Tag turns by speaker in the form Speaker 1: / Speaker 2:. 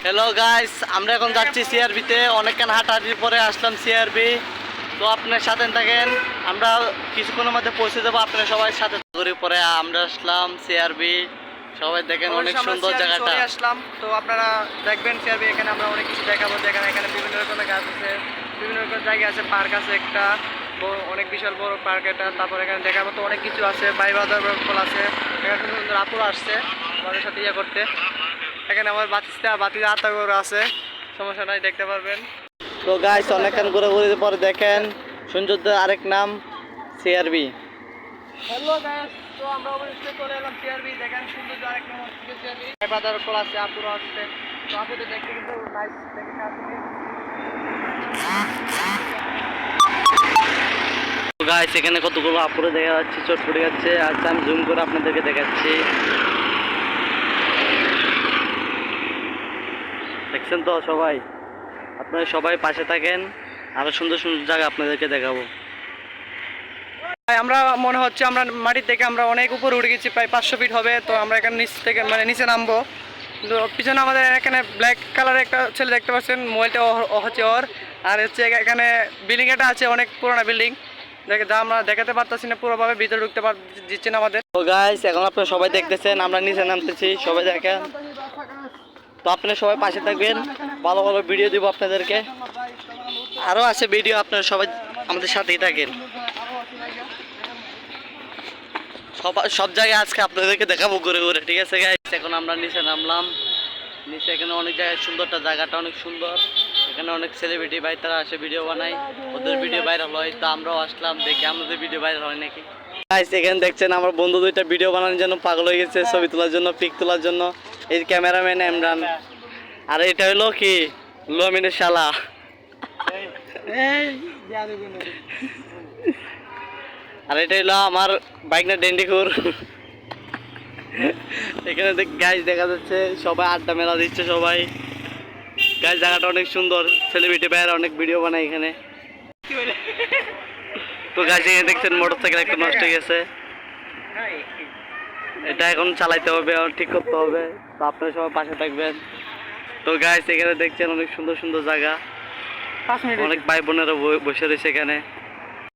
Speaker 1: Hello guys, আমরা এখন যাচ্ছি সিআরবিতে। অনেকক্ষণ হাঁটাহাঁটির পরে আসলাম সিআরবি। তো আপনার সাথে থাকেন, আমরা কিছুক্ষণের মধ্যে পৌঁছে যাবো। আপনারা সবাই সাথে করে পরে আমরা আসলাম সিআরবি। সবাই দেখেন অনেক সুন্দর জায়গাটা।
Speaker 2: আসলাম তো আপনারা দেখবেন সিআরবি। এখানে আমরা অনেক কিছু দেখাবো। দেখেন এখানে বিভিন্ন রকমের গাছ আছে, বিভিন্ন রকমের জায়গা আছে, পার্ক আছে একটা অনেক বিশাল বড় পার্ক এটা। তারপর এখানে দেখার মতো অনেক কিছু আছে, বাইবাজার ফল আছে। এখানে সুন্দর সুন্দর আপুরা আসছে আমাদের সাথে ইয়ে করতে। এখানে আমার বাতিজা আতাগর আছে, সমস্যা নাই, দেখতে পারবেন।
Speaker 1: তো গাইস অনেকক্ষণ ঘুরে পরে দেখেন সৌন্দর্যের আরেক নাম সিআরবি।
Speaker 2: হ্যালো গাইস, তো আমরা অবশ্যই চলে এলাম সিআরবি। দেখেন সুন্দর আরেক নাম হচ্ছে সিআরবি। বাইবাজার ফল আছে, আপুরা আসছে। তো আপুদের দেখতে কিন্তু নাইস দেখে আসছে।
Speaker 1: গাইস এখানে কতগুলো আপুরে দেখা যাচ্ছে, চটপটে যাচ্ছে। আচ্ছা আমি জুম করে আপনাদেরকে দেখাচ্ছি। দেখছেন তো সবাই, আপনারা সবাই পাশে থাকেন, আরো সুন্দর সুন্দর জায়গা আপনাদেরকে দেখাবো।
Speaker 2: আমরা মনে হচ্ছে আমরা মাটির থেকে আমরা অনেক উপরে উঠে গেছি, প্রায় 500 ফিট হবে। তো আমরা এখানে নিচ থেকে নিচে নামবো। তো পিছনে আমাদের এখানে ব্ল্যাক কালারের একটা ছেলে দেখতে পাচ্ছেন, মোবাইলটা হচ্ছে ওর। আর হচ্ছে এখানে বিল্ডিং একটা আছে, অনেক পুরোনো বিল্ডিং, যা আমরা দেখাতে পারতেছি না পুরোভাবে, ভিতরে ঢুকতে দিচ্ছে না আমাদের।
Speaker 1: তো গাইস এখন আপনারা সবাই দেখতেছেন, আমরা নিচে নামতেছি, সবাই দেখেন। তো আপনারা সবাই পাশে থাকবেন, ভালো ভালো ভিডিও দিব আপনাদেরকে। আরও আছে ভিডিও, আপনারা সবাই আমাদের সাথেই থাকেন। সব জায়গায় আজকে আপনাদেরকে দেখাবো ঘুরে ঘুরে, ঠিক আছে গাইস? এখন আমরা নিচে নামলাম। নিচে এখানে অনেক জায়গায় সুন্দরটা, জায়গাটা অনেক সুন্দর। এখানে অনেক সেলিব্রিটি ভাই তারা আসে, ভিডিও বানায়, ওদের ভিডিও ভাইরাল হয়। তো আমরাও আসলাম, দেখি আমাদের ভিডিও ভাইরাল হয় নাকি। গাইস এখানে দেখছেন আমার বন্ধু দুইটা ভিডিও বানানোর জন্য পাগল হয়ে গেছে, ছবি তোলার জন্য, পিক তোলার জন্য। এই ক্যামেরাম্যান ইমরান, আর এটা হলো কি লমিনের শালা। আর এটা হলো আমার বাইক না ডেন্ডিখুর। এখানে গাইস দেখা যাচ্ছে সবাই আড্ডা মেলা দিচ্ছে সবাই। গাইস জায়গাটা অনেক সুন্দর, সেলিব্রিটি ভাইয়েরা অনেক ভিডিও বানায় এখানে। তো গাইস এখানে দেখছেন মোটরসাইকেল একটা নষ্ট হয়ে গেছে, এটা এখন চালাইতে হবে, ঠিক করতে হবে। তো আপনারা সবাই পাশে থাকবেন। তো গাইস এখানে দেখছেন অনেক সুন্দর সুন্দর জায়গা, অনেক ভাই বোনেরা বসে রয়েছে এখানে।